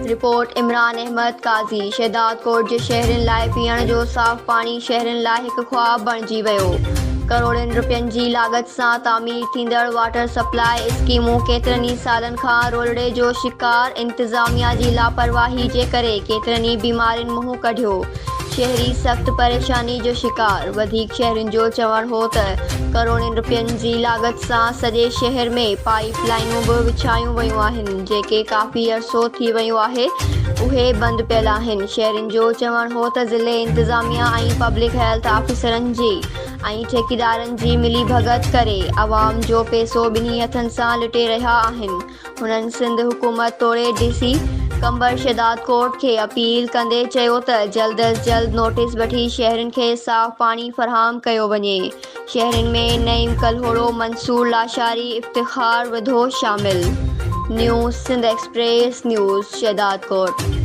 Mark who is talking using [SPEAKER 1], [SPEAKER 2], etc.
[SPEAKER 1] Report Imran Ahmad काज़ी। शहदाद कोट जे शहरनि लाइ पीअण जो साफ़ पाणी शहरनि लाइ हिकु ख्वाब बणिजी वियो। करोड़नि रुपयनि जी लाॻत सां तामीर थींदड़ वाटर सप्लाई स्कीमूं केतिरनि ई सालनि खां रोलड़े जो शिकार। इंतिज़ामिया जी लापरवाही जे करे केतिरनि ई बीमारियुनि मुंहुं कढियो। शहरी सख़्त परेशानी जो शिकार। वधीक शहरनि जो चवणु हो त करोड़नि रुपयनि जी लाॻत सां सॼे शहर में पाइप लाइनूं बि विछायूं वयूं आहिनि, जेके काफ़ी अरिसो थी वियो आहे उहे बंदि पियल आहिनि। शहरनि जो चवणु हो त ज़िले इंतिज़ामिया ऐं पब्लिक हेल्थ ऑफिसरनि जी ऐं ठेकेदारनि जी मिली भगत करे अवाम जो पैसो ॿिन्ही हथनि सां लिटे रहिया आहिनि। हुननि सिंध हुकूमत तोड़े डीसी कंबर शहदाद कोट खे अपील कंदे चयो त जल्द अज़ जल्द नोटिस वठी शहरनि खे साफ़ पाणी फ़राहम कयो वञे। शहरनि में नईम कलहोड़ो मंसूर लाशारी इफ़्तिख़ार विधो शामिल। News Sindh express news Shahdad कोट।